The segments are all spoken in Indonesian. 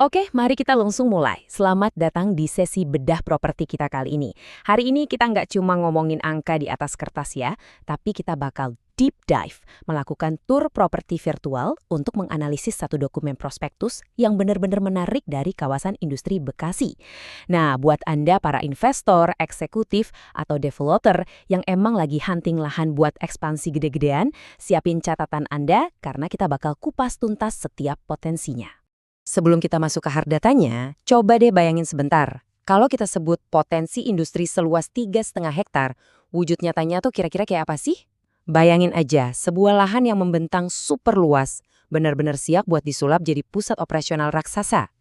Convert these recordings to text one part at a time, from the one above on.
Oke, mari kita langsung mulai. Selamat datang di sesi bedah properti kita kali ini. Hari ini kita nggak cuma ngomongin angka di atas kertas ya, tapi kita bakal deep dive, melakukan tour properti virtual untuk menganalisis satu dokumen prospektus yang benar-benar menarik dari kawasan industri Bekasi. Nah, buat Anda para investor, eksekutif, atau developer yang emang lagi hunting lahan buat ekspansi gede-gedean, siapin catatan Anda karena kita bakal kupas tuntas setiap potensinya. Sebelum kita masuk ke hard datanya, coba deh bayangin sebentar. Kalau kita sebut potensi industri seluas 3,5 hektar, wujud nyatanya tuh kira-kira kayak apa sih? Bayangin aja, sebuah lahan yang membentang super luas, benar-benar siap buat disulap jadi pusat operasional raksasa.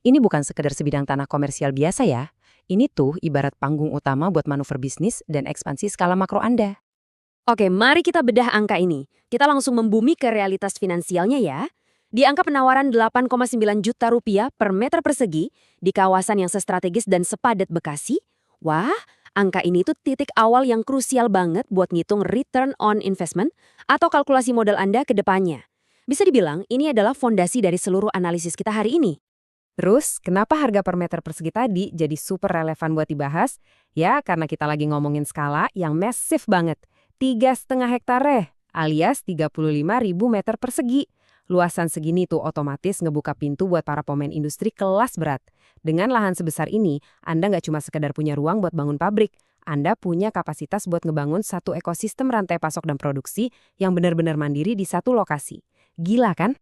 Ini bukan sekedar sebidang tanah komersial biasa ya. Ini tuh ibarat panggung utama buat manuver bisnis dan ekspansi skala makro Anda. Oke, mari kita bedah angka ini. Kita langsung membumi ke realitas finansialnya ya. Di angka penawaran 8,9 juta rupiah per meter persegi di kawasan yang sestrategis dan sepadat Bekasi, wah, angka ini tuh titik awal yang krusial banget buat ngitung return on investment atau kalkulasi modal Anda ke depannya. Bisa dibilang ini adalah fondasi dari seluruh analisis kita hari ini. Terus, kenapa harga per meter persegi tadi jadi super relevan buat dibahas? Ya, karena kita lagi ngomongin skala yang massive banget. 3,5 hektare, alias 35.000 meter persegi. Luasan segini tuh otomatis ngebuka pintu buat para pemain industri kelas berat. Dengan lahan sebesar ini, Anda nggak cuma sekedar punya ruang buat bangun pabrik. Anda punya kapasitas buat ngebangun satu ekosistem rantai pasok dan produksi yang benar-benar mandiri di satu lokasi. Gila kan?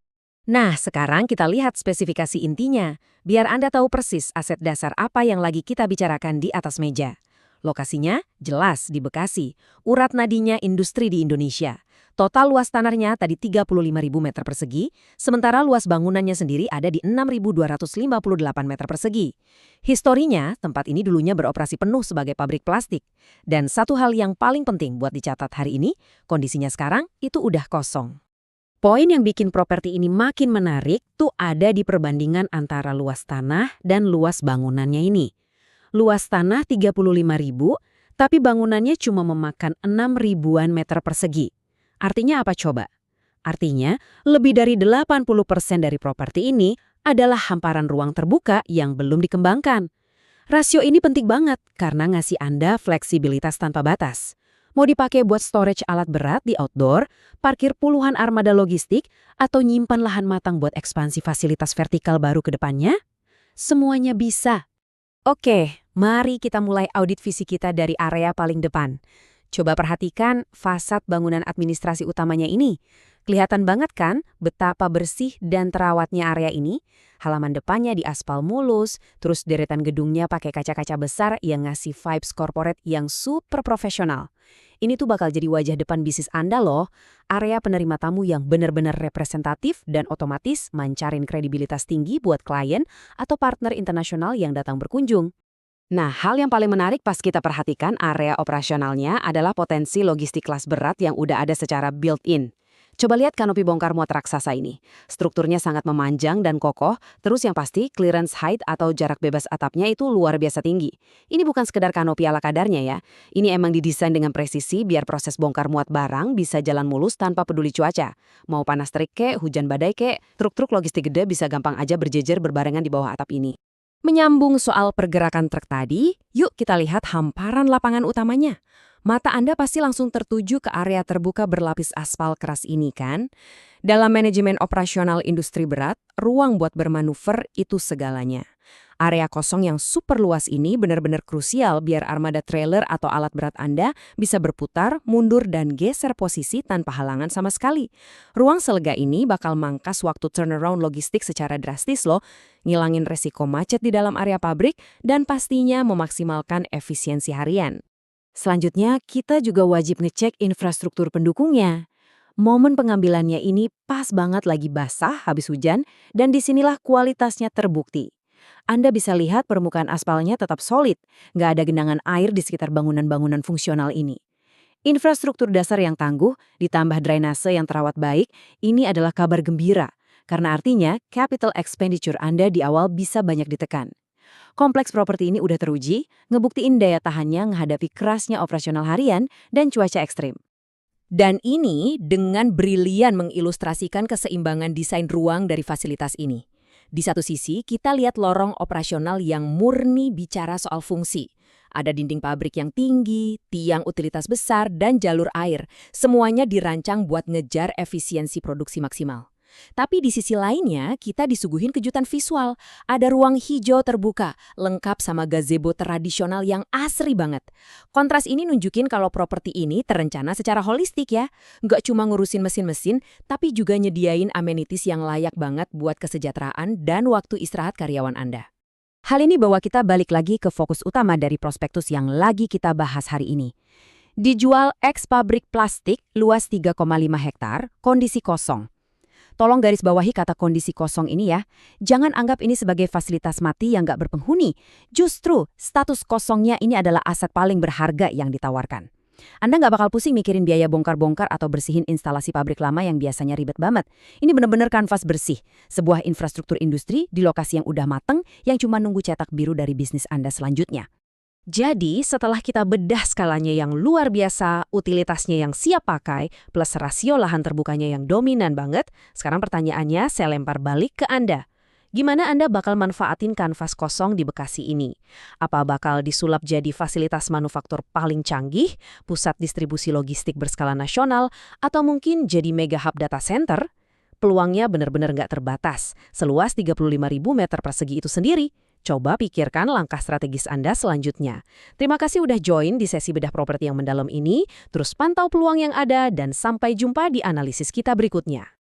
Nah, sekarang kita lihat spesifikasi intinya, biar Anda tahu persis aset dasar apa yang lagi kita bicarakan di atas meja. Lokasinya jelas di Bekasi, urat nadinya industri di Indonesia. Total luas tanahnya tadi 35.000 meter persegi, sementara luas bangunannya sendiri ada di 6.258 meter persegi. Historinya, tempat ini dulunya beroperasi penuh sebagai pabrik plastik. Dan satu hal yang paling penting buat dicatat hari ini, kondisinya sekarang itu udah kosong. Poin yang bikin properti ini makin menarik tuh ada di perbandingan antara luas tanah dan luas bangunannya ini. Luas tanah 35.000, tapi bangunannya cuma memakan 6 ribuan meter persegi. Artinya apa coba? Artinya, lebih dari 80% dari properti ini adalah hamparan ruang terbuka yang belum dikembangkan. Rasio ini penting banget karena ngasih Anda fleksibilitas tanpa batas. Mau dipakai buat storage alat berat di outdoor, parkir puluhan armada logistik, atau nyimpan lahan matang buat ekspansi fasilitas vertikal baru ke depannya? Semuanya bisa. Oke, mari kita mulai audit visi kita dari area paling depan. Coba perhatikan fasad bangunan administrasi utamanya ini. Kelihatan banget kan betapa bersih dan terawatnya area ini? Halaman depannya diaspal mulus, terus deretan gedungnya pakai kaca-kaca besar yang ngasih vibes corporate yang super profesional. Ini tuh bakal jadi wajah depan bisnis Anda loh. Area penerima tamu yang benar-benar representatif dan otomatis mancarin kredibilitas tinggi buat klien atau partner internasional yang datang berkunjung. Nah, hal yang paling menarik pas kita perhatikan area operasionalnya adalah potensi logistik kelas berat yang udah ada secara built-in. Coba lihat kanopi bongkar muat raksasa ini. Strukturnya sangat memanjang dan kokoh, terus yang pasti clearance height atau jarak bebas atapnya itu luar biasa tinggi. Ini bukan sekedar kanopi ala kadarnya ya. Ini emang didesain dengan presisi biar proses bongkar muat barang bisa jalan mulus tanpa peduli cuaca. Mau panas terik kek, hujan badai kek, truk-truk logistik gede bisa gampang aja berjejer berbarengan di bawah atap ini. Menyambung soal pergerakan truk tadi, yuk kita lihat hamparan lapangan utamanya. Mata Anda pasti langsung tertuju ke area terbuka berlapis aspal keras ini kan? Dalam manajemen operasional industri berat, ruang buat bermanuver itu segalanya. Area kosong yang super luas ini benar-benar krusial biar armada trailer atau alat berat Anda bisa berputar, mundur, dan geser posisi tanpa halangan sama sekali. Ruang selega ini bakal mangkas waktu turnaround logistik secara drastis loh, ngilangin resiko macet di dalam area pabrik, dan pastinya memaksimalkan efisiensi harian. Selanjutnya, kita juga wajib ngecek infrastruktur pendukungnya. Momen pengambilannya ini pas banget lagi basah habis hujan, dan disinilah kualitasnya terbukti. Anda bisa lihat permukaan aspalnya tetap solid, nggak ada genangan air di sekitar bangunan-bangunan fungsional ini. Infrastruktur dasar yang tangguh, ditambah drainase yang terawat baik, ini adalah kabar gembira, karena artinya capital expenditure Anda di awal bisa banyak ditekan. Kompleks properti ini udah teruji, ngebuktiin daya tahannya menghadapi kerasnya operasional harian dan cuaca ekstrim. Dan ini dengan brilian mengilustrasikan keseimbangan desain ruang dari fasilitas ini. Di satu sisi, kita lihat lorong operasional yang murni bicara soal fungsi. Ada dinding pabrik yang tinggi, tiang utilitas besar, dan jalur air. Semuanya dirancang buat ngejar efisiensi produksi maksimal. Tapi di sisi lainnya, kita disuguhin kejutan visual. Ada ruang hijau terbuka, lengkap sama gazebo tradisional yang asri banget. Kontras ini nunjukin kalau properti ini terencana secara holistik ya. Nggak cuma ngurusin mesin-mesin, tapi juga nyediain amenities yang layak banget buat kesejahteraan dan waktu istirahat karyawan Anda. Hal ini bawa kita balik lagi ke fokus utama dari prospektus yang lagi kita bahas hari ini. Dijual eks-pabrik plastik luas 3,5 hektar, kondisi kosong. Tolong garis bawahi kata kondisi kosong ini ya. Jangan anggap ini sebagai fasilitas mati yang nggak berpenghuni. Justru, status kosongnya ini adalah aset paling berharga yang ditawarkan. Anda nggak bakal pusing mikirin biaya bongkar-bongkar atau bersihin instalasi pabrik lama yang biasanya ribet banget. Ini benar-benar kanvas bersih. Sebuah infrastruktur industri di lokasi yang udah mateng yang cuma nunggu cetak biru dari bisnis Anda selanjutnya. Jadi, setelah kita bedah skalanya yang luar biasa, utilitasnya yang siap pakai, plus rasio lahan terbukanya yang dominan banget, sekarang pertanyaannya saya lempar balik ke Anda. Gimana Anda bakal manfaatin kanvas kosong di Bekasi ini? Apa bakal disulap jadi fasilitas manufaktur paling canggih, pusat distribusi logistik berskala nasional, atau mungkin jadi mega hub data center? Peluangnya benar-benar nggak terbatas, seluas 35.000 meter persegi itu sendiri. Coba pikirkan langkah strategis Anda selanjutnya. Terima kasih udah join di sesi bedah properti yang mendalam ini, terus pantau peluang yang ada dan sampai jumpa di analisis kita berikutnya.